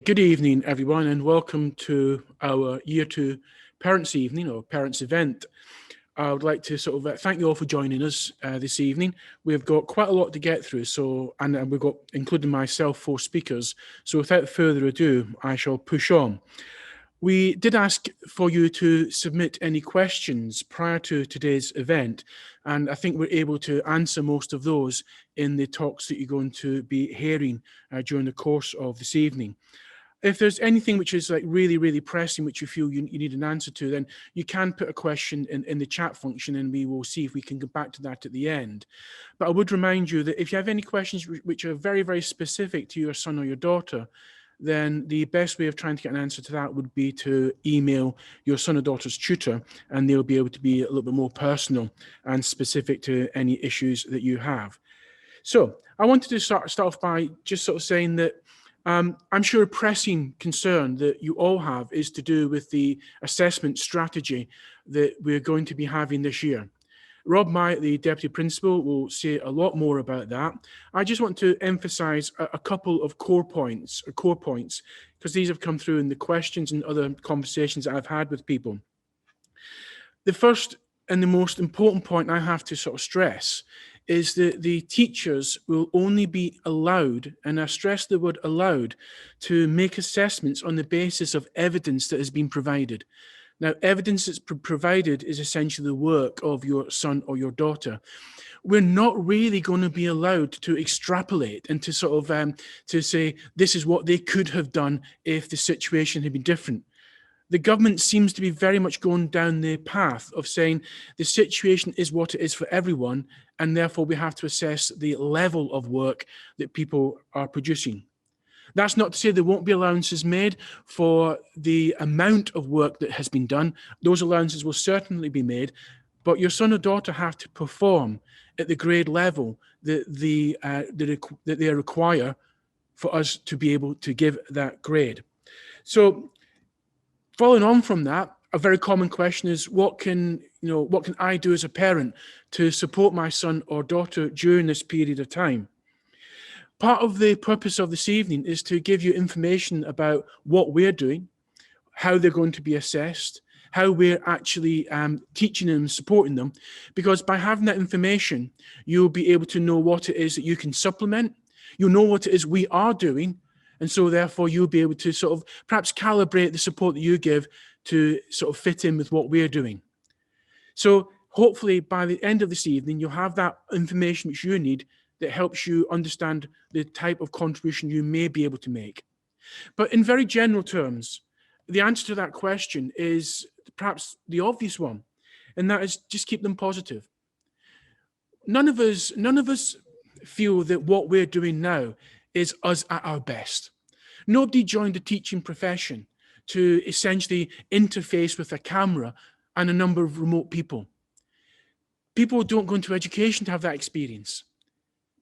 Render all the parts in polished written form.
Good evening, everyone, and welcome to our Year 2 Parents' Evening or Parents' Event. I would like to thank you all for joining us this evening. We've got quite a lot to get through, and we've got, including myself, 4 speakers. So without further ado, I shall push on. We did ask for you to submit any questions prior to today's event, and I think we're able to answer most of those in the talks that you're going to be hearing during the course of this evening. If there's anything which is like really, really pressing, which you feel you need an answer to, then you can put a question in the chat function and we will see if we can get back to that at the end. But I would remind you that if you have any questions which are very, very specific to your son or your daughter, then the best way of trying to get an answer to that would be to email your son or daughter's tutor, and they'll be able to be a little bit more personal and specific to any issues that you have. So I wanted to start off by just saying that I'm sure a pressing concern that you all have is to do with the assessment strategy that we're going to be having this year. Rob Myatt, the Deputy Principal, will say a lot more about that. I just want to emphasise a couple of core points, because these have come through in the questions and other conversations that I've had with people. The first and the most important point I have to stress is that the teachers will only be allowed, and I stress the word allowed, to make assessments on the basis of evidence that has been provided. Now, evidence that's provided is essentially the work of your son or your daughter. We're not really going to be allowed to extrapolate and to to say this is what they could have done if the situation had been different. The government seems to be very much going down the path of saying the situation is what it is for everyone, and therefore we have to assess the level of work that people are producing. That's not to say there won't be allowances made for the amount of work that has been done. Those allowances will certainly be made, but your son or daughter have to perform at the grade level that they require for us to be able to give that grade. So following on from that, a very common question is, what can I do as a parent to support my son or daughter during this period of time? Part of the purpose of this evening is to give you information about what we're doing, how they're going to be assessed, how we're actually teaching them and supporting them, because by having that information, you'll be able to know what it is that you can supplement. You'll know what it is we are doing, and so therefore you'll be able to perhaps calibrate the support that you give to fit in with what we're doing. So hopefully by the end of this evening, you'll have that information which you need that helps you understand the type of contribution you may be able to make. But in very general terms, the answer to that question is perhaps the obvious one, and that is just keep them positive. None of us feel that what we're doing now is us at our best. Nobody joined the teaching profession to essentially interface with a camera and a number of remote people. People don't go into education to have that experience.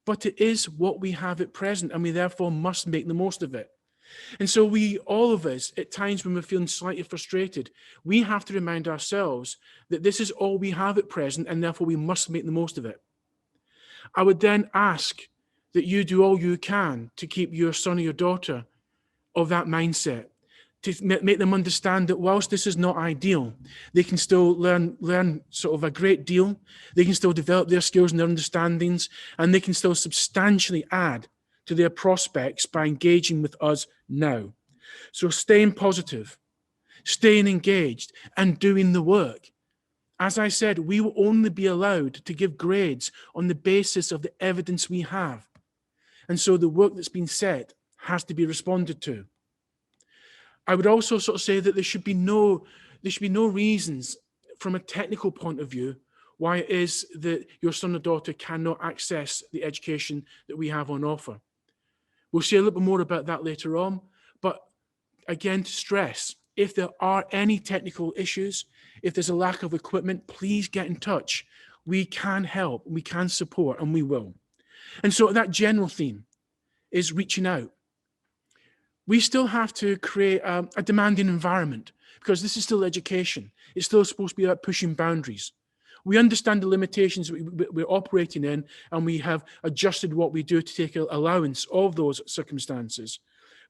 But it is what we have at present, and we therefore must make the most of it. And so all of us, at times when we're feeling slightly frustrated, we have to remind ourselves that this is all we have at present, and therefore we must make the most of it. I would then ask that you do all you can to keep your son or your daughter of that mindset, to make them understand that whilst this is not ideal, they can still learn a great deal. They can still develop their skills and their understandings, and they can still substantially add to their prospects by engaging with us now. So staying positive, staying engaged, and doing the work. As I said, we will only be allowed to give grades on the basis of the evidence we have. And so the work that's been said has to be responded to. I would also say that there should be no reasons from a technical point of view why it is that your son or daughter cannot access the education that we have on offer. We'll say a little bit more about that later on, but again, to stress, if there are any technical issues, if there's a lack of equipment, please get in touch. We can help, we can support, and we will. And so that general theme is reaching out. We still have to create a demanding environment, because this is still education. It's still supposed to be about pushing boundaries. We understand the limitations we're operating in, and we have adjusted what we do to take allowance of those circumstances.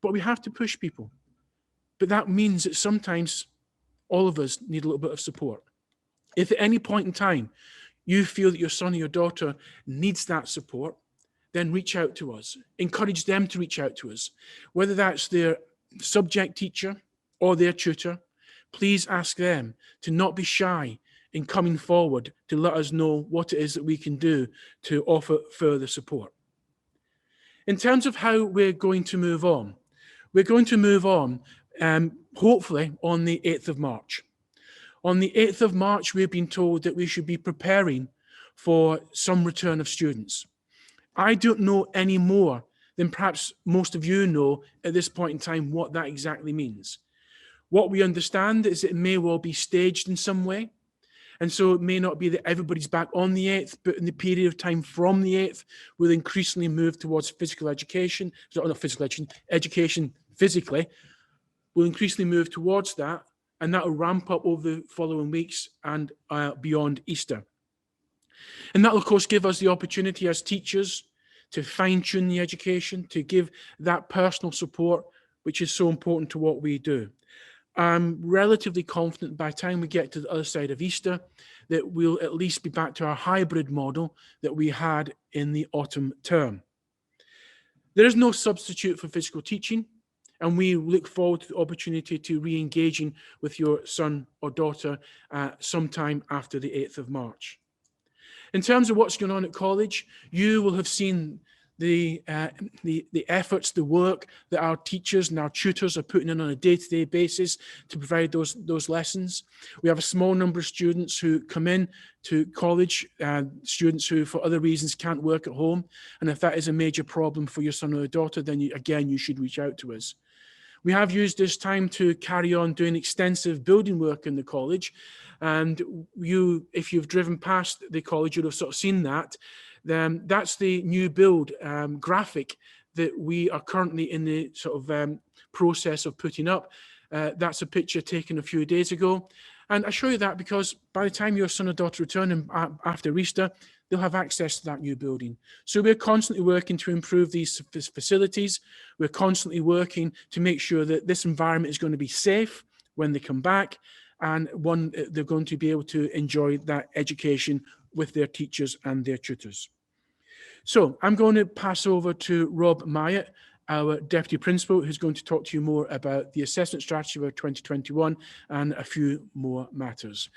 but we have to push people. But that means that sometimes all of us need a little bit of support. If at any point in time you feel that your son or your daughter needs that support, then reach out to us. Encourage them to reach out to us. Whether that's their subject teacher or their tutor, please ask them to not be shy in coming forward to let us know what it is that we can do to offer further support. In terms of how we're going to move on, we're going to move on hopefully on the 8th of March. On the 8th of March, we've been told that we should be preparing for some return of students. I don't know any more than perhaps most of you know at this point in time what that exactly means. What we understand is it may well be staged in some way. And so it may not be that everybody's back on the 8th, but in the period of time from the 8th, we'll increasingly move towards physical education. So not physical education physically. We'll increasingly move towards that, and that will ramp up over the following weeks and beyond Easter. And that will, of course, give us the opportunity as teachers to fine-tune the education, to give that personal support, which is so important to what we do. I'm relatively confident by the time we get to the other side of Easter that we'll at least be back to our hybrid model that we had in the autumn term. There is no substitute for physical teaching, and we look forward to the opportunity to re-engaging with your son or daughter sometime after the 8th of March. In terms of what's going on at college, you will have seen the efforts, the work that our teachers and our tutors are putting in on a day-to-day basis to provide those lessons. We have a small number of students who come in to college, students who for other reasons can't work at home. And if that is a major problem for your son or daughter, then you should reach out to us. We have used this time to carry on doing extensive building work in the college. And if you've driven past the college, you'll have sort of seen that. That's the new build graphic that we are currently in the sort of process of putting up. That's a picture taken a few days ago. And I show you that because by the time your son or daughter return after Easter, they'll have access to that new building. So we're constantly working to improve these facilities. We're constantly working to make sure that this environment is going to be safe when they come back, and one, they're going to be able to enjoy that education with their teachers and their tutors. So I'm going to pass over to Rob Myatt, our Deputy Principal, who's going to talk to you more about the assessment strategy for 2021 and a few more matters.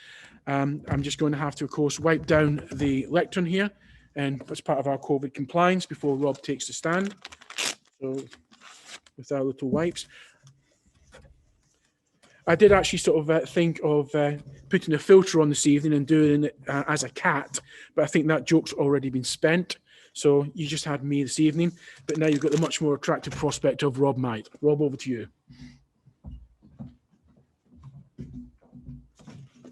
I'm just going to have to, of course, wipe down the lectern here, and as part of our COVID compliance before Rob takes the stand. So with our little wipes. I did actually sort of think of putting a filter on this evening and doing it as a cat, but I think that joke's already been spent. So you just had me this evening, but now you've got the much more attractive prospect of Rob Myatt. Rob, over to you.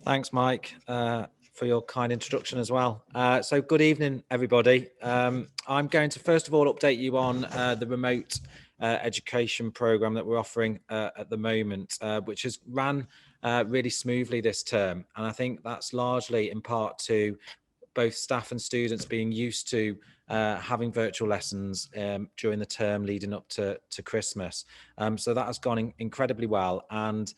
Thanks, Mike, for your kind introduction as well. So good evening, everybody. I'm going to first of all update you on the remote education program that we're offering at the moment, which has ran really smoothly this term. And I think that's largely in part to both staff and students being used to having virtual lessons during the term leading up to Christmas. So that has gone incredibly well. And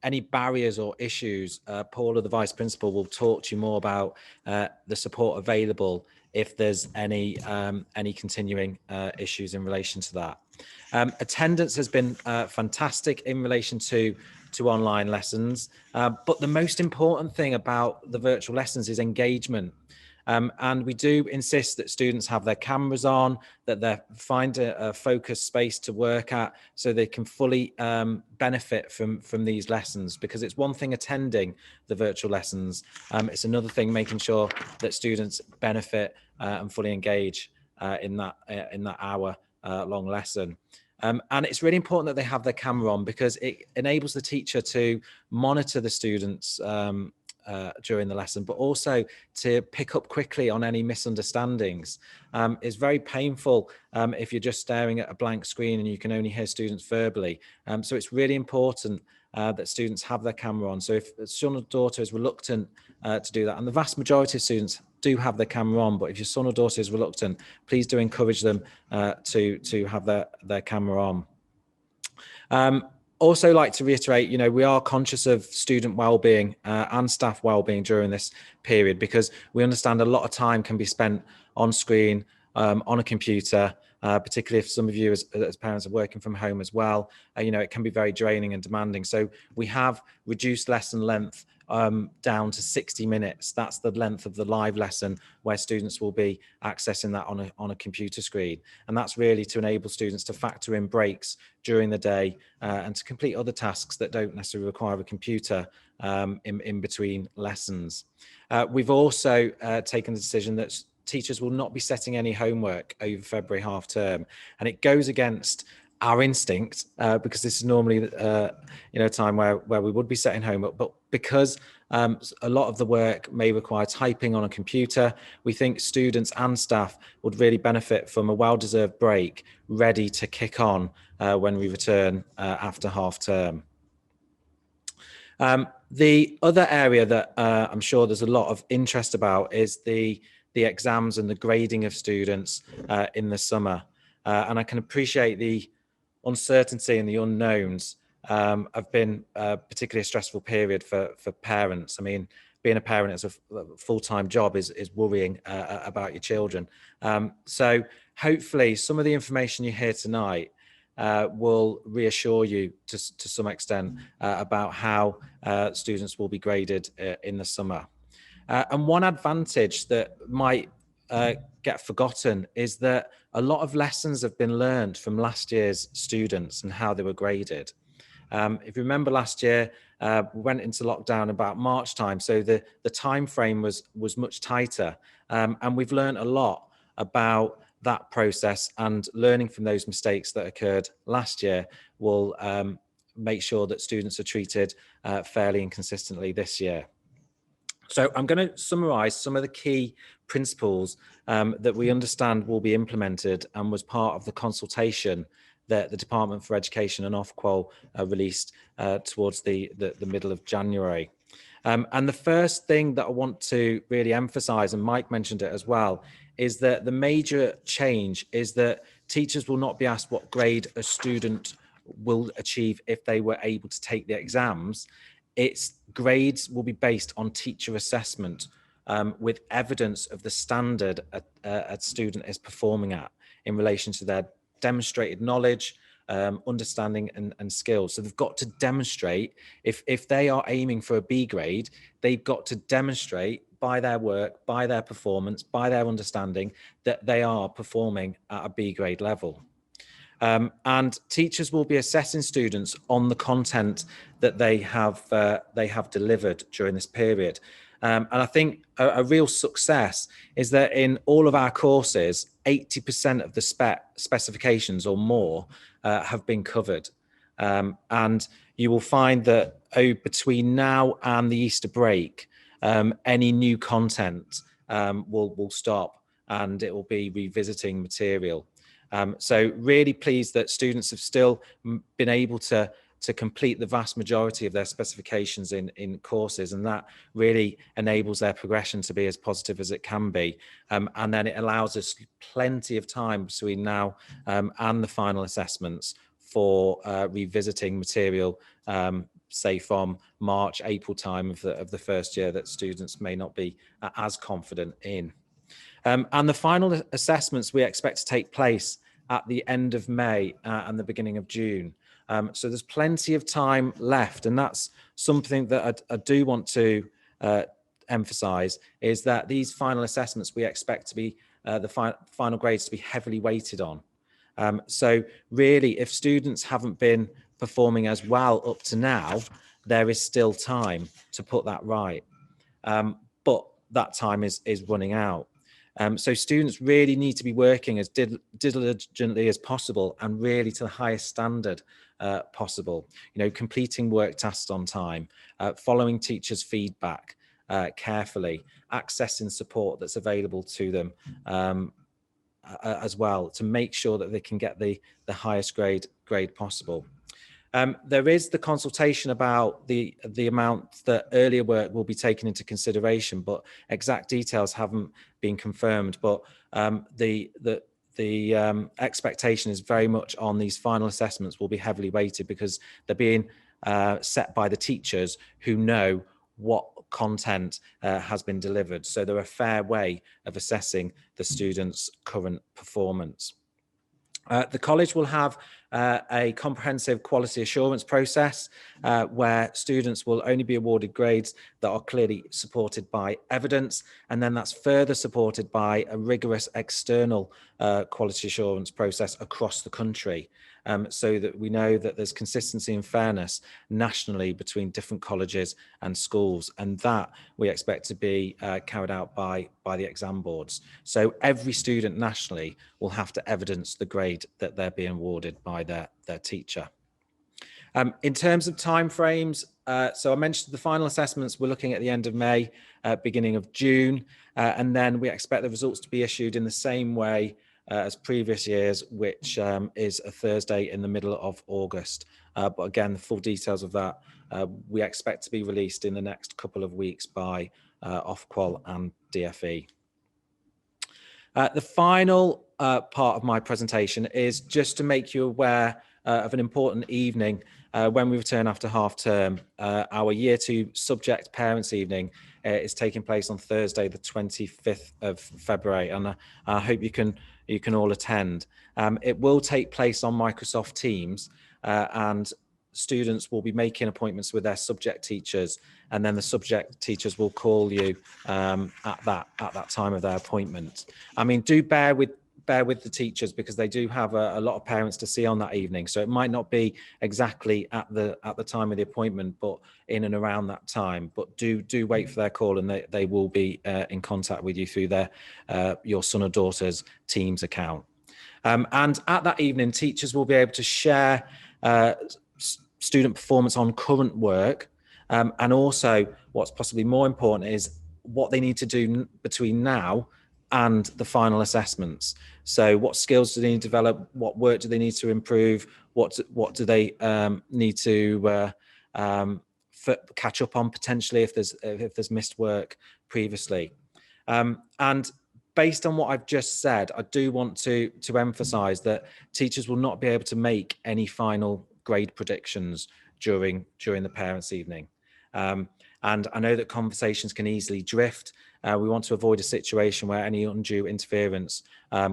any barriers or issues, Paula, the Vice Principal, will talk to you more about the support available if there's any continuing issues in relation to that. Attendance has been fantastic in relation to online lessons, but the most important thing about the virtual lessons is engagement. And we do insist that students have their cameras on, that they find a focused space to work at so they can fully benefit from these lessons, because it's one thing attending the virtual lessons, it's another thing making sure that students benefit and fully engage in that hour long lesson. And it's really important that they have their camera on, because it enables the teacher to monitor the students during the lesson, but also to pick up quickly on any misunderstandings. It's very painful if you're just staring at a blank screen and you can only hear students verbally. So it's really important that students have their camera on. So if a son or daughter is reluctant to do that, and the vast majority of students do have their camera on, but if your son or daughter is reluctant, please do encourage them to have their camera on. Also like to reiterate, we are conscious of student wellbeing and staff wellbeing during this period, because we understand a lot of time can be spent on screen, on a computer, particularly if some of you as parents are working from home as well. It can be very draining and demanding. So we have reduced lesson length down to 60 minutes. That's the length of the live lesson where students will be accessing that on a computer screen. And that's really to enable students to factor in breaks during the day and to complete other tasks that don't necessarily require a computer in between lessons. We've also taken the decision that teachers will not be setting any homework over February half term, and it goes against our instinct because this is normally a time where we would be setting homework, but because a lot of the work may require typing on a computer, we think students and staff would really benefit from a well-deserved break, ready to kick on when we return after half term. The other area that I'm sure there's a lot of interest about is the exams and the grading of students in the summer. And I can appreciate the uncertainty and the unknowns have been particularly a stressful period for parents. I mean, being a parent as a full-time job is worrying about your children. So hopefully some of the information you hear tonight will reassure you to some extent about how students will be graded in the summer. And one advantage that might get forgotten is that a lot of lessons have been learned from last year's students and how they were graded. If you remember last year, we went into lockdown about March time, so the time frame was much tighter, and we've learned a lot about that process, and learning from those mistakes that occurred last year will make sure that students are treated fairly and consistently this year. So I'm going to summarize some of the key principles that we understand will be implemented and was part of the consultation that the Department for Education and Ofqual released towards the middle of January. And the first thing that I want to really emphasize, and Mike mentioned it as well, is that the major change is that teachers will not be asked what grade a student will achieve if they were able to take the exams. Its grades will be based on teacher assessment with evidence of the standard a student is performing at in relation to their demonstrated knowledge, understanding and skills. So they've got to demonstrate, if they are aiming for a B grade, they've got to demonstrate by their work, by their performance, by their understanding that they are performing at a B grade level. And teachers will be assessing students on the content that they have delivered during this period. And I think a real success is that in all of our courses, 80% of the specifications or more have been covered. And you will find that between now and the Easter break, any new content will stop, and it will be revisiting material. So really pleased that students have still been able to complete the vast majority of their specifications in courses, and that really enables their progression to be as positive as it can be. And then it allows us plenty of time between now and the final assessments for revisiting material, say from March, April time of the first year that students may not be as confident in. And the final assessments we expect to take place at the end of May and the beginning of June. So there's plenty of time left, and that's something that I do want to emphasize, is that these final assessments we expect to be the final grades to be heavily weighted on. So really, if students haven't been performing as well up to now, there is still time to put that right. But that time is running out. So students really need to be working as diligently as possible and really to the highest standard possible. Completing work tasks on time, following teachers' feedback carefully, accessing support that's available to them as well, to make sure that they can get the highest grade possible. There is the consultation about the amount that earlier work will be taken into consideration, but exact details haven't been confirmed. But the expectation is very much on these final assessments will be heavily weighted because they're being set by the teachers who know what content has been delivered. So they're a fair way of assessing the students' current performance. The college will have a comprehensive quality assurance process where students will only be awarded grades that are clearly supported by evidence, and then that's further supported by a rigorous external quality assurance process across the country, so that we know that there's consistency and fairness nationally between different colleges and schools, and that we expect to be carried out by the exam boards. So every student nationally will have to evidence the grade that they're being awarded by their teacher. In terms of timeframes, so I mentioned the final assessments, we're looking at the end of May, beginning of June, and then we expect the results to be issued in the same way as previous years, which is a Thursday in the middle of August. But again, the full details of that we expect to be released in the next couple of weeks by Ofqual and DFE. The final part of my presentation is just to make you aware of an important evening when we return after half term. Our Year 2 subject parents evening is taking place on Thursday, the 25th of February, and I hope you can all attend. It will take place on Microsoft Teams, and students will be making appointments with their subject teachers, and then the subject teachers will call you at that time of their appointment. I mean, do bear with the teachers because they do have a lot of parents to see on that evening, so it might not be exactly at the time of the appointment, but in and around that time. But do wait for their call, and they will be in contact with you through your son or daughter's Teams account. And at that evening, teachers will be able to share student performance on current work, and also what's possibly more important is what they need to do between now and the final assessments. So what skills do they need to develop? What work do they need to improve? What do they need to catch up on potentially if there's missed work previously? And based on what I've just said, I do want to emphasize that teachers will not be able to make any final grade predictions during the parents' evening. And I know that conversations can easily drift. We want to avoid a situation where any undue interference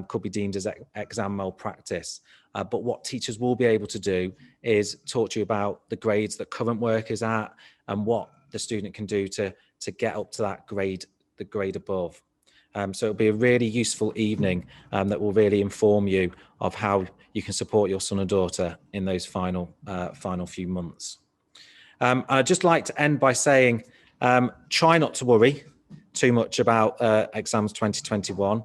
could be deemed as exam malpractice. But what teachers will be able to do is talk to you about the grades that current work is at and what the student can do to get up to that grade, the grade above. So it'll be a really useful evening that will really inform you of how you can support your son or daughter in those final few months. I'd just like to end by saying, try not to worry too much about exams 2021.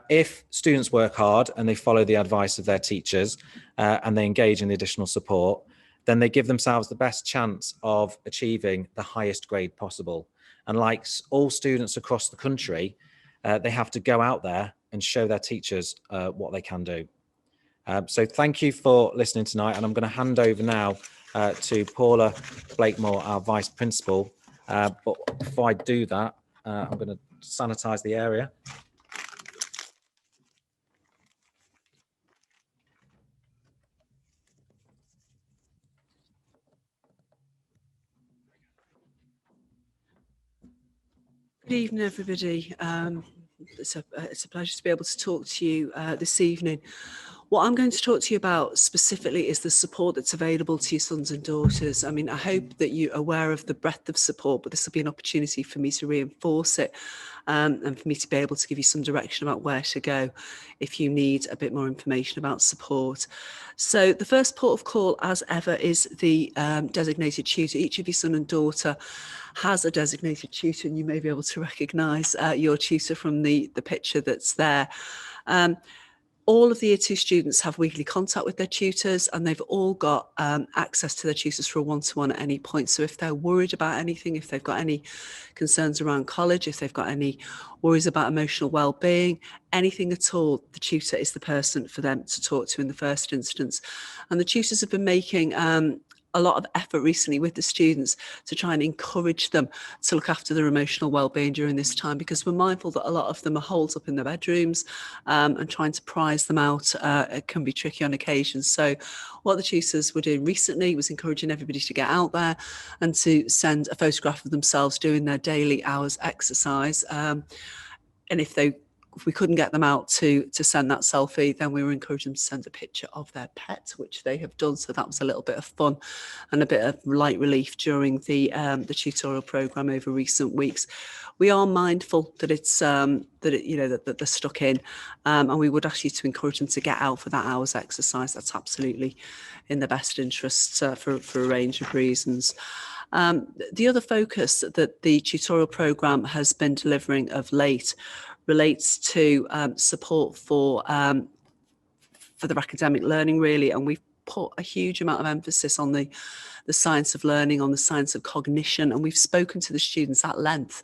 If students work hard and they follow the advice of their teachers and they engage in the additional support, then they give themselves the best chance of achieving the highest grade possible. And like all students across the country, they have to go out there and show their teachers what they can do. So thank you for listening tonight, and I'm going to hand over now to Paula Blakemore, our Vice Principal. But before I do that, I'm going to sanitize the area. Good evening, everybody. It's a pleasure to be able to talk to you this evening. What I'm going to talk to you about specifically is the support that's available to your sons and daughters. I mean, I hope that you're aware of the breadth of support, but this will be an opportunity for me to reinforce it and for me to be able to give you some direction about where to go if you need a bit more information about support. So the first port of call, as ever, is the designated tutor. Each of your son and daughter has a designated tutor, and you may be able to recognise your tutor from the picture that's there. All of the Year 2 students have weekly contact with their tutors, and they've all got access to their tutors for a one-to-one at any point. So if they're worried about anything, if they've got any concerns around college, if they've got any worries about emotional well-being, anything at all, the tutor is the person for them to talk to in the first instance. And the tutors have been making a lot of effort recently with the students to try and encourage them to look after their emotional well-being during this time, because we're mindful that a lot of them are holed up in their bedrooms, and trying to prize them out it can be tricky on occasions. So what the tutors were doing recently was encouraging everybody to get out there and to send a photograph of themselves doing their daily hours exercise. And if we couldn't get them out to send that selfie, then we were encouraging them to send a picture of their pet, which they have done. So that was a little bit of fun and a bit of light relief during the tutorial program over recent weeks. We are mindful that it's that they're stuck in, and we would ask you to encourage them to get out for that hour's exercise. That's absolutely in the best interests for a range of reasons. The other focus that the tutorial program has been delivering of late relates to support for their academic learning, really, and we've put a huge amount of emphasis on the science of learning, on the science of cognition, and we've spoken to the students at length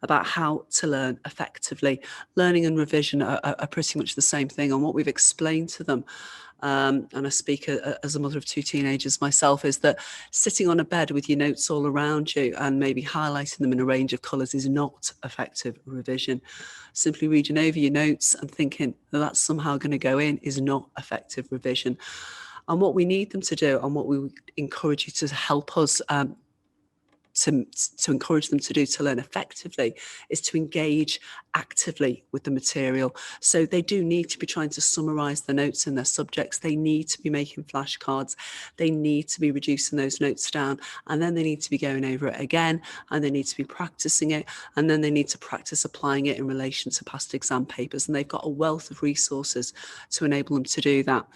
about how to learn effectively. Learning and revision are pretty much the same thing, and what we've explained to them, and I speak as a mother of two teenagers myself, is that sitting on a bed with your notes all around you and maybe highlighting them in a range of colours is not effective revision. Simply reading over your notes and thinking that that's somehow going to go in is not effective revision. And what we need them to do, and what we would encourage you to help us to encourage them to do to learn effectively, is to engage actively with the material. So they do need to be trying to summarise the notes in their subjects. They need to be making flashcards. They need to be reducing those notes down, and then they need to be going over it again, and they need to be practising it, and then they need to practice applying it in relation to past exam papers. And they've got a wealth of resources to enable them to do that.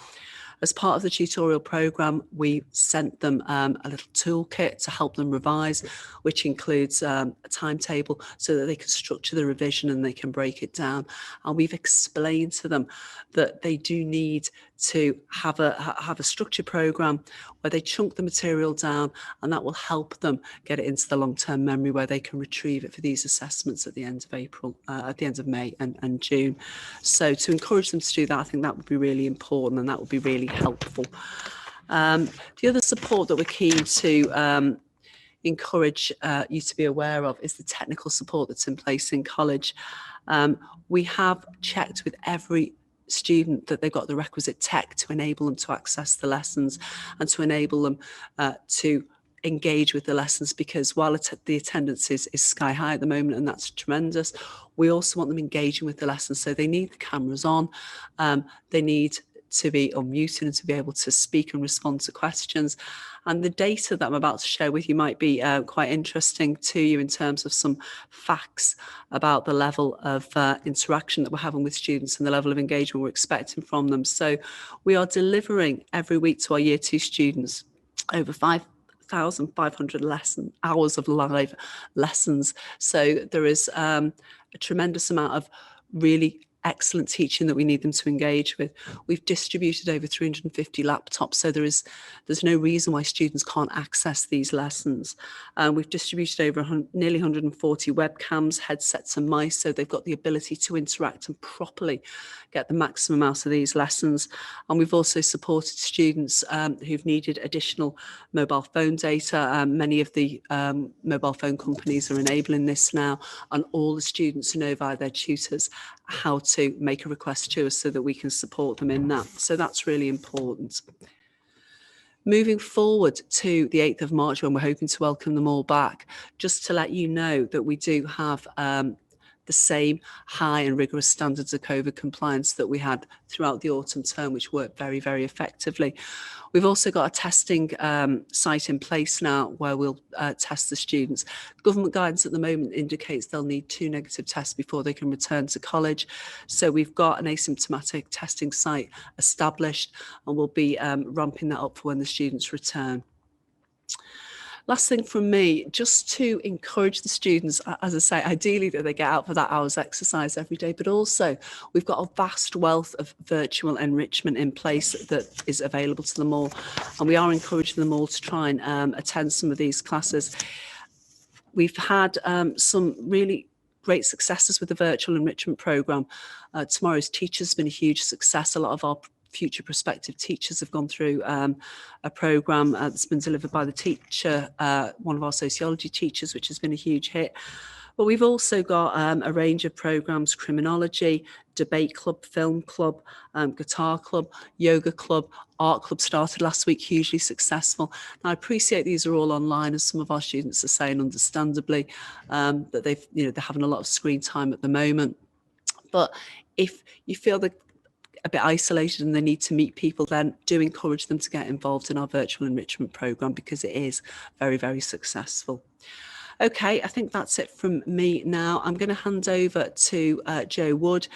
As part of the tutorial programme, we sent them a little toolkit to help them revise, which includes a timetable so that they can structure the revision and they can break it down. And we've explained to them that they do need to have a structured programme where they chunk the material down, and that will help them get it into the long-term memory where they can retrieve it for these assessments at the end of April, at the end of May and June. So to encourage them to do that, I think that would be really important, and that would be really helpful. The other support that we're keen to encourage you to be aware of is the technical support that's in place in college. We have checked with every student that they've got the requisite tech to enable them to access the lessons and to enable them to engage with the lessons, because while the attendance is sky high at the moment, and that's tremendous, we also want them engaging with the lessons. So they need the cameras on, they need to be unmuted and to be able to speak and respond to questions. And the data that I'm about to share with you might be quite interesting to you in terms of some facts about the level of interaction that we're having with students and the level of engagement we're expecting from them. So we are delivering every week to our Year 2 students over 5,500 hours of live lessons. So there is a tremendous amount of really excellent teaching that we need them to engage with. We've distributed over 350 laptops, so there's no reason why students can't access these lessons. We've distributed over nearly 140 webcams, headsets and mice, so they've got the ability to interact and properly get the maximum out of these lessons. And we've also supported students who've needed additional mobile phone data. Many of the mobile phone companies are enabling this now, and all the students know via their tutors how to make a request to us so that we can support them in that. So that's really important. Moving forward to the 8th of March, when we're hoping to welcome them all back, just to let you know that we do have the same high and rigorous standards of COVID compliance that we had throughout the autumn term, which worked very, very effectively. We've also got a testing site in place now where we'll test the students. Government guidance at the moment indicates they'll need 2 negative tests before they can return to college. So we've got an asymptomatic testing site established, and we'll be ramping that up for when the students return. Last thing from me, just to encourage the students, as I say, ideally that they get out for that hour's exercise every day, but also we've got a vast wealth of virtual enrichment in place that is available to them all. And we are encouraging them all to try and attend some of these classes. We've had some really great successes with the virtual enrichment programme. Tomorrow's Teachers has been a huge success. A lot of our future prospective teachers have gone through a programme that's been delivered by the teacher, one of our sociology teachers, which has been a huge hit. But we've also got a range of programmes: criminology, debate club, film club, guitar club, yoga club, art club started last week, hugely successful. Now, I appreciate these are all online, as some of our students are saying, understandably, that they're having a lot of screen time at the moment. But if you feel they're a bit isolated and they need to meet people, then do encourage them to get involved in our virtual enrichment programme, because it is very, very successful. Okay, I think that's it from me now. I'm going to hand over to Jo Wood,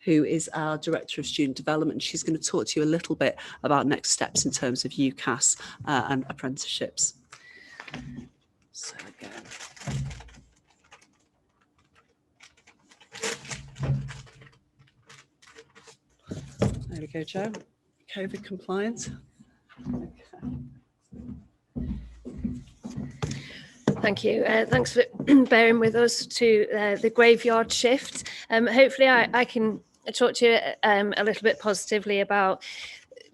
who is our Director of Student Development. She's going to talk to you a little bit about next steps in terms of Ucas and apprenticeships. So again. There we go, Jo. COVID compliant. Okay. Thank you. Thanks for bearing with us to the graveyard shift. Hopefully I can talk to you a little bit positively about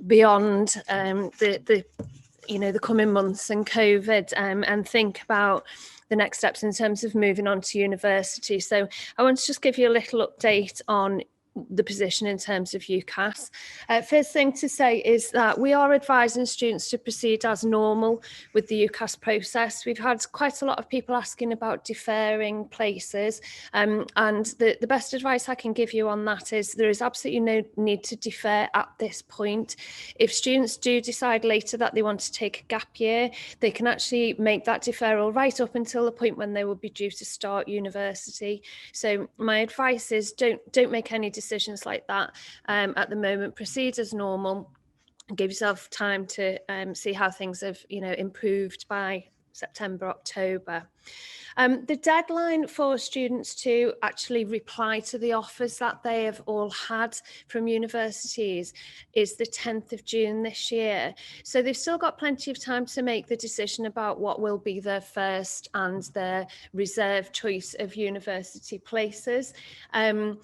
beyond the coming months and COVID, and think about the next steps in terms of moving on to university. So I want to just give you a little update on the position in terms of Ucas. First thing to say is that we are advising students to proceed as normal with the Ucas process. We've had quite a lot of people asking about deferring places, and the best advice I can give you on that is there is absolutely no need to defer at this point. If students do decide later that they want to take a gap year, they can actually make that deferral right up until the point when they will be due to start university. So my advice is don't make any decisions like that at the moment. Proceed as normal. Give yourself time to see how things have improved by September, October. The deadline for students to actually reply to the offers that they have all had from universities is the 10th of June this year. So they've still got plenty of time to make the decision about what will be their first and their reserve choice of university places. And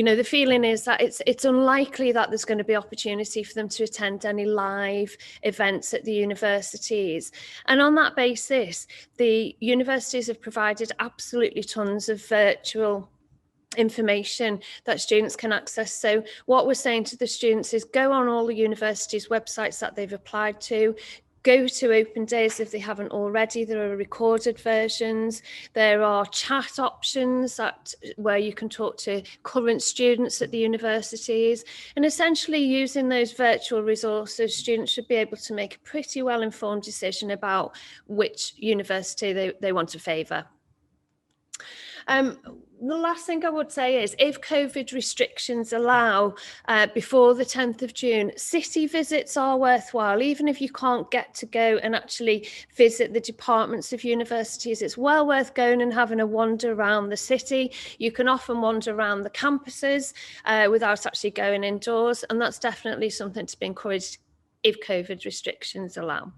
the feeling is that it's unlikely that there's going to be opportunity for them to attend any live events at the universities. And on that basis, the universities have provided absolutely tons of virtual information that students can access. So what we're saying to the students is go on all the universities' websites that they've applied to, go to open days if they haven't already. There are recorded versions. There are chat options where you can talk to current students at the universities. And essentially using those virtual resources, students should be able to make a pretty well-informed decision about which university they want to favour. The last thing I would say is if COVID restrictions allow before the 10th of June, city visits are worthwhile. Even if you can't get to go and actually visit the departments of universities, it's well worth going and having a wander around the city. You can often wander around the campuses without actually going indoors, and that's definitely something to be encouraged if COVID restrictions allow.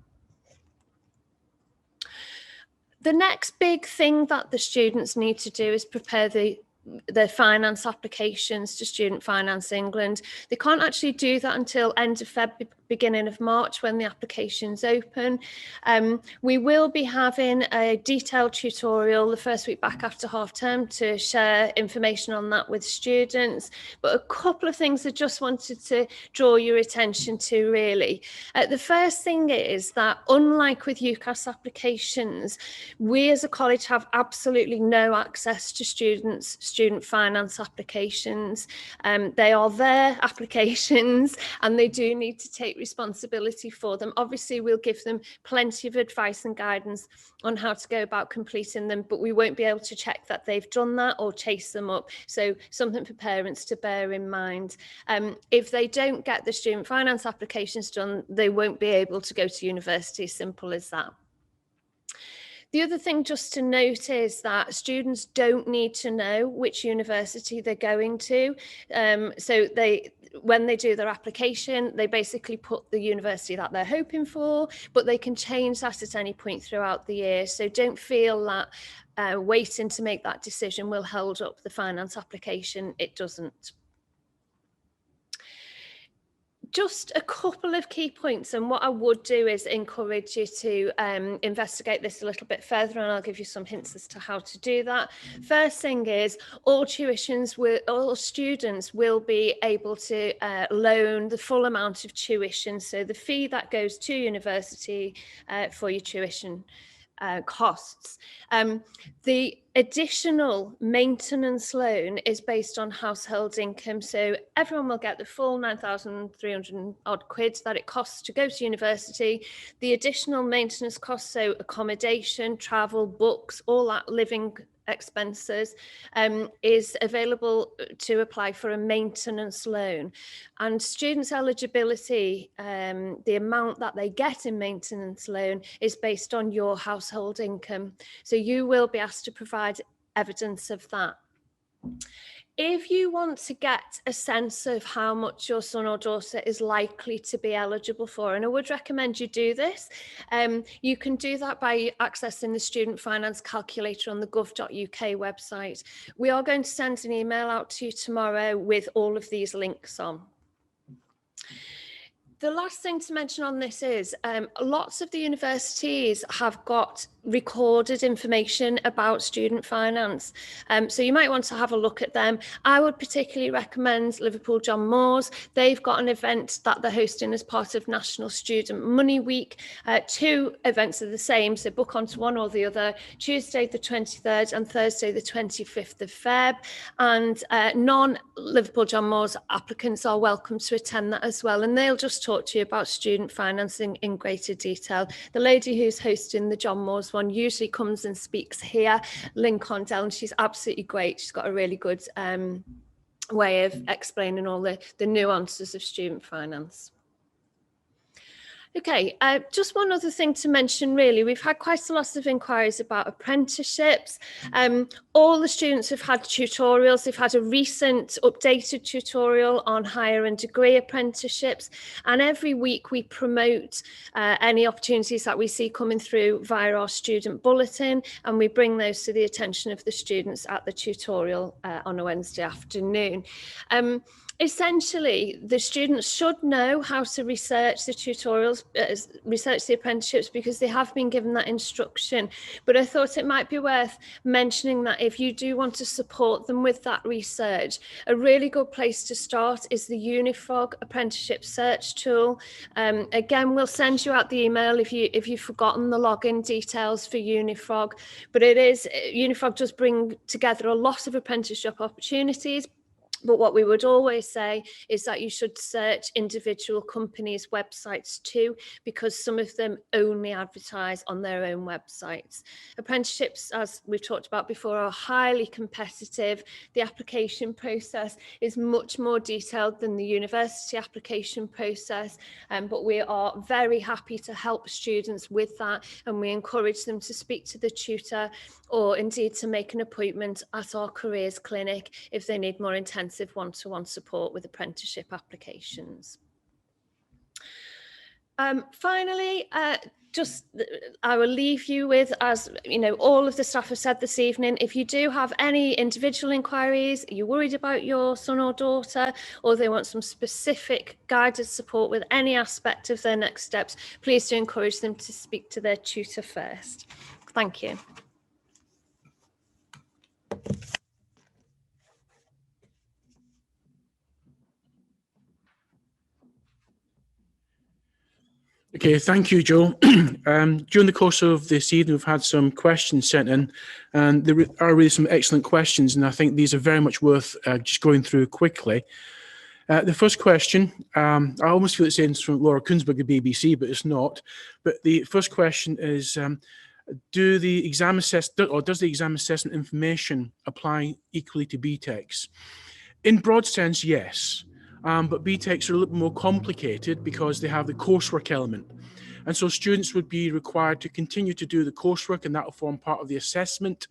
The next big thing that the students need to do is prepare their finance applications to Student Finance England. They can't actually do that until end of February, beginning of March, when the applications open. We will be having a detailed tutorial the first week back after half term to share information on that with students. But a couple of things I just wanted to draw your attention to really. The first thing is that unlike with Ucas applications, we as a college have absolutely no access to student finance applications. They are their applications and they do need to take responsibility for them. Obviously, we'll give them plenty of advice and guidance on how to go about completing them, but we won't be able to check that they've done that or chase them up. So something for parents to bear in mind. If they don't get the student finance applications done, they won't be able to go to university, simple as that. The other thing just to note is that students don't need to know which university they're going to. So when they do their application, they basically put the university that they're hoping for, but they can change that at any point throughout the year. So don't feel that waiting to make that decision will hold up the finance application. It doesn't. just a couple of key points, and what I would do is encourage you to investigate this a little bit further, and I'll give you some hints as to how to do that. First thing is all students will be able to loan the full amount of tuition, so the fee that goes to university for your tuition costs. The additional maintenance loan is based on household income, so everyone will get the full 9,300 odd quid that it costs to go to university. The additional maintenance costs, so accommodation, travel, books, all that living expenses, is available to apply for a maintenance loan. And students' eligibility, the amount that they get in maintenance loan is based on your household income. So you will be asked to provide evidence of that. If you want to get a sense of how much your son or daughter is likely to be eligible for, and I would recommend you do this, you can do that by accessing the Student Finance Calculator on the gov.uk website. We are going to send an email out to you tomorrow with all of these links on. The last thing to mention on this is lots of the universities have got recorded information about student finance. So you might want to have a look at them. I would particularly recommend Liverpool John Moores. They've got an event that they're hosting as part of National Student Money Week. Two events are the same, so book onto one or the other, Tuesday the 23rd and Thursday the 25th of Feb. And non-Liverpool John Moores applicants are welcome to attend that as well. And they'll just talk to you about student financing in greater detail. The lady who's hosting the John Moores one usually comes and speaks here, Lynn Condell, and she's absolutely great. She's got a really good way of explaining all the nuances of student finance. Okay, just one other thing to mention really, we've had quite a lot of inquiries about apprenticeships. All the students have had tutorials, they've had a recent updated tutorial on higher and degree apprenticeships, and every week we promote any opportunities that we see coming through via our student bulletin, and we bring those to the attention of the students at the tutorial on a Wednesday afternoon. Essentially, the students should know how to research the tutorials, research the apprenticeships, because they have been given that instruction. But I thought it might be worth mentioning that if you do want to support them with that research, a really good place to start is the Unifrog apprenticeship search tool. Again, we'll send you out the email if you've forgotten the login details for Unifrog. But Unifrog does bring together a lot of apprenticeship opportunities. But what we would always say is that you should search individual companies' websites too, because some of them only advertise on their own websites. Apprenticeships, as we've talked about before, are highly competitive. The application process is much more detailed than the university application process, but we are very happy to help students with that, and we encourage them to speak to the tutor or indeed to make an appointment at our careers clinic if they need more intensive one-to-one support with apprenticeship applications. Finally, I will leave you with, as you know, all of the staff have said this evening, if you do have any individual inquiries, you're worried about your son or daughter, or they want some specific guided support with any aspect of their next steps, please do encourage them to speak to their tutor first. Thank you. Okay, thank you, Joe. During the course of this evening, we've had some questions sent in, and there are really some excellent questions, and I think these are very much worth just going through quickly. The first question, I almost feel it's saying it's from Laura Koonsberg of BBC, but it's not. But the first question is, does the exam assessment information apply equally to Btecs? In broad sense, yes. But Btecs are a little more complicated because they have the coursework element. And so students would be required to continue to do the coursework, and that will form part of the assessment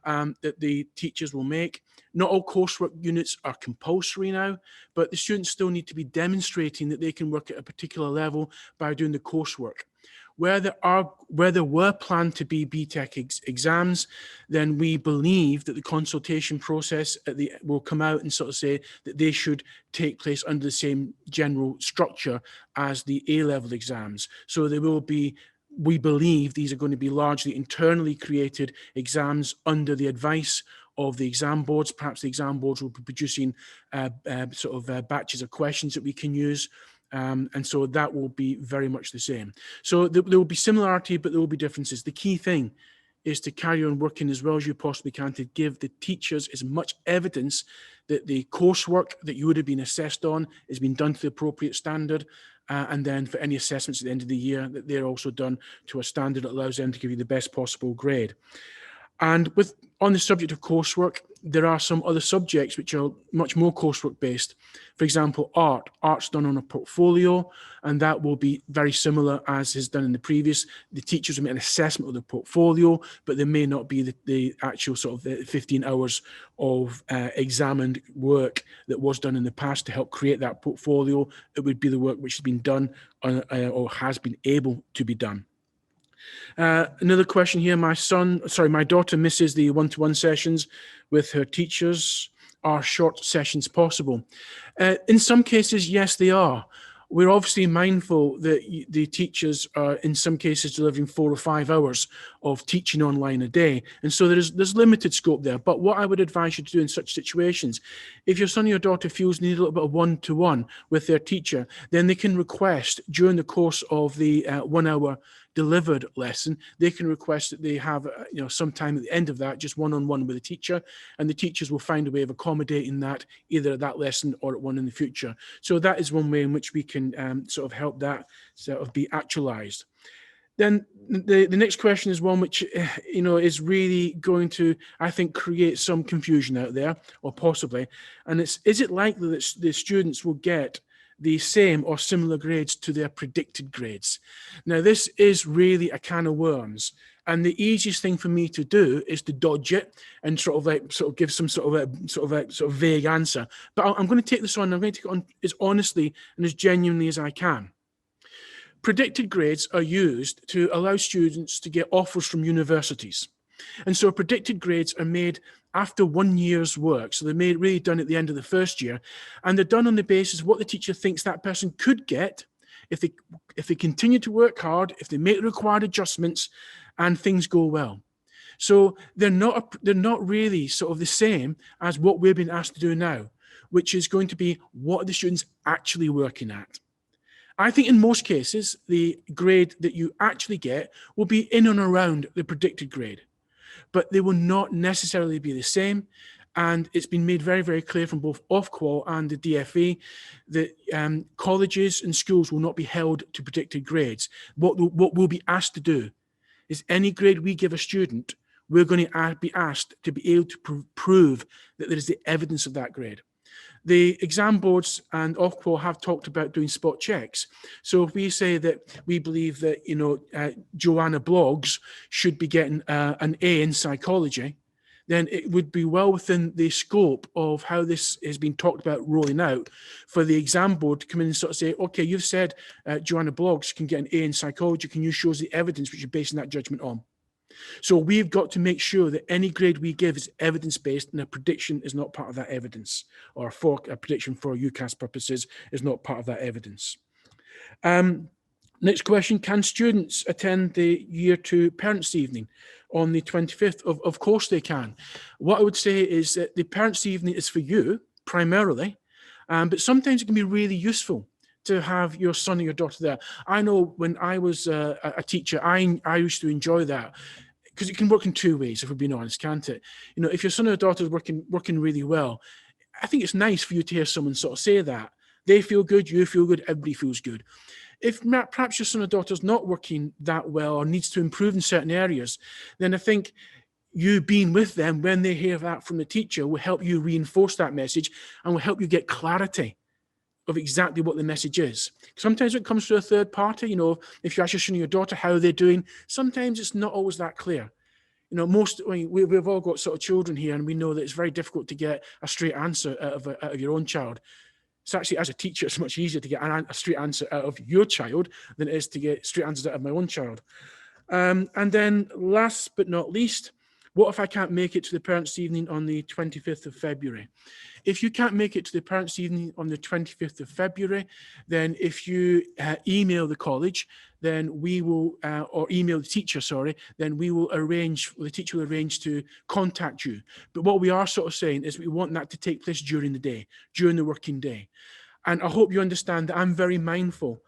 that the teachers will make. Not all coursework units are compulsory now, but the students still need to be demonstrating that they can work at a particular level by doing the coursework. where there were planned to be Btec exams, then we believe that the consultation process will come out and sort of say that they should take place under the same general structure as the A-level exams. So there will be, we believe these are going to be largely internally created exams under the advice of the exam boards. Perhaps the exam boards will be producing batches of questions that we can use. And so that will be very much the same. So there will be similarity, but there will be differences. The key thing is to carry on working as well as you possibly can to give the teachers as much evidence that the coursework that you would have been assessed on has been done to the appropriate standard. And then for any assessments at the end of the year, that they're also done to a standard that allows them to give you the best possible grade. And on the subject of coursework, there are some other subjects which are much more coursework based. For example, art's done on a portfolio, and that will be very similar as is done in the previous. The teachers will make an assessment of the portfolio, but there may not be the actual sort of 15 hours of examined work that was done in the past to help create that portfolio. It would be the work which has been done or has been able to be done. Another question here. My daughter misses the one-to-one sessions with her teachers. Are short sessions possible? In some cases, yes, they are. We're obviously mindful that the teachers are in some cases delivering 4 or 5 hours of teaching online a day. And so there's limited scope there. But what I would advise you to do in such situations, if your son or your daughter feels they need a little bit of one-to-one with their teacher, then they can request during the course of the 1 hour delivered lesson, they can request that they have some time at the end of that, just one-on-one with the teacher, and the teachers will find a way of accommodating that either at that lesson or at one in the future. So that is one way in which we can sort of help that sort of be actualized. Then the next question is one which is really going to, I think, create some confusion out there, or possibly, and is it likely that the students will get the same or similar grades to their predicted grades? Now, this is really a can of worms, and the easiest thing for me to do is to dodge it and sort of give some sort of vague answer. But I'm going to take this on. I'm going to take it on as honestly and as genuinely as I can. Predicted grades are used to allow students to get offers from universities. And so predicted grades are made after 1 year's work. So they're really done at the end of the first year. And they're done on the basis of what the teacher thinks that person could get if they continue to work hard, if they make the required adjustments and things go well. So they're not really sort of the same as what we're being asked to do now, which is going to be what are the students actually working at. I think in most cases, the grade that you actually get will be in and around the predicted grade, but they will not necessarily be the same. And it's been made very, very clear from both Ofqual and the DFE that colleges and schools will not be held to predicted grades. What we'll be asked to do is any grade we give a student, we're going to be asked to be able to prove that there is the evidence of that grade. The exam boards and Ofqual have talked about doing spot checks. So if we say that we believe that, Joanna Bloggs should be getting an A in psychology, then it would be well within the scope of how this has been talked about rolling out for the exam board to come in and sort of say, okay, you've said Joanna Bloggs can get an A in psychology. Can you show us the evidence which you're basing that judgment on? So we've got to make sure that any grade we give is evidence-based and a prediction is not part of that evidence, or a prediction for Ucas purposes is not part of that evidence. Next question, can students attend the Year 2 Parents' Evening on the 25th? Of course they can. What I would say is that the Parents' Evening is for you, primarily, but sometimes it can be really useful to have your son or your daughter there. I know when I was a teacher, I used to enjoy that, because it can work in two ways, if we're being honest, can't it? If your son or daughter is working really well, I think it's nice for you to hear someone sort of say that. They feel good, you feel good, everybody feels good. If perhaps your son or daughter is not working that well or needs to improve in certain areas, then I think you being with them when they hear that from the teacher will help you reinforce that message and will help you get clarity of exactly what the message is. Sometimes when it comes to a third party, if you ask your son or your daughter how they're doing, sometimes it's not always that clear. We've all got sort of children here, and we know that it's very difficult to get a straight answer out of your own child. It's actually, as a teacher, it's much easier to get a straight answer out of your child than it is to get straight answers out of my own child. And then last but not least, what if I can't make it to the parents' evening on the 25th of February? If you can't make it to the parents' evening on the 25th of February, then if you email the college, then we will, or email the teacher, sorry, then we will arrange, the teacher will arrange to contact you. But what we are sort of saying is we want that to take place during the day, during the working day. And I hope you understand that I'm very mindful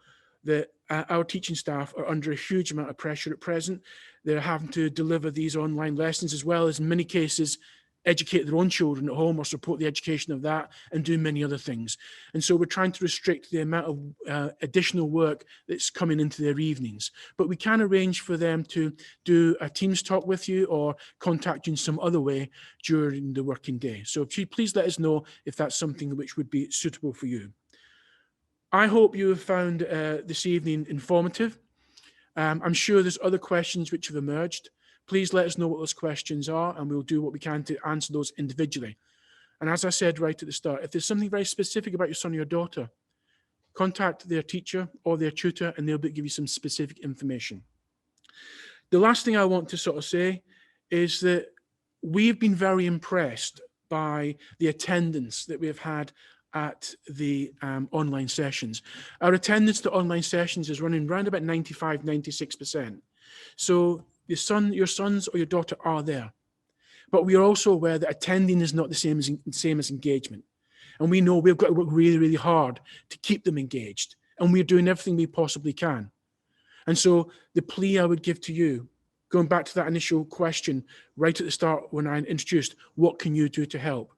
that our teaching staff are under a huge amount of pressure at present. They're having to deliver these online lessons, as well as in many cases educate their own children at home or support the education of that, and do many other things. And so we're trying to restrict the amount of additional work that's coming into their evenings. But we can arrange for them to do a Teams talk with you or contact you in some other way during the working day. So please let us know if that's something which would be suitable for you. I hope you have found this evening informative. I'm sure there's other questions which have emerged. Please let us know what those questions are, and we'll do what we can to answer those individually. And as I said right at the start, if there's something very specific about your son or your daughter, contact their teacher or their tutor, and they'll give you some specific information. The last thing I want to sort of say is that we've been very impressed by the attendance that we have had at the online sessions. Our attendance to online sessions is running around about 95, 96%. So your sons or your daughter are there. But we are also aware that attending is not the same as engagement. And we know we've got to work really, really hard to keep them engaged. And we're doing everything we possibly can. And so the plea I would give to you, going back to that initial question right at the start when I introduced, what can you do to help?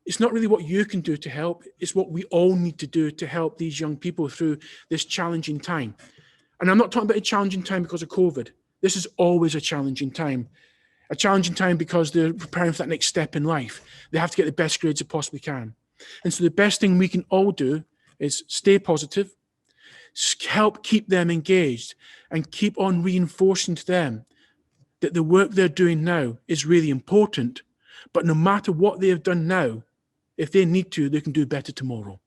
It's not really what you can do to help. It's what we all need to do to help these young people through this challenging time. And I'm not talking about a challenging time because of COVID. This is always a challenging time. A challenging time because they're preparing for that next step in life. They have to get the best grades they possibly can. And so the best thing we can all do is stay positive, help keep them engaged, and keep on reinforcing to them that the work they're doing now is really important. But no matter what they have done now, if they need to, they can do better tomorrow.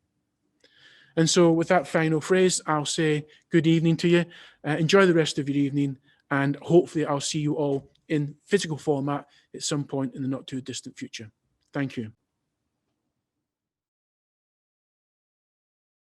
And so with that final phrase, I'll say good evening to you. Enjoy the rest of your evening, and hopefully I'll see you all in physical format at some point in the not too distant future. Thank you.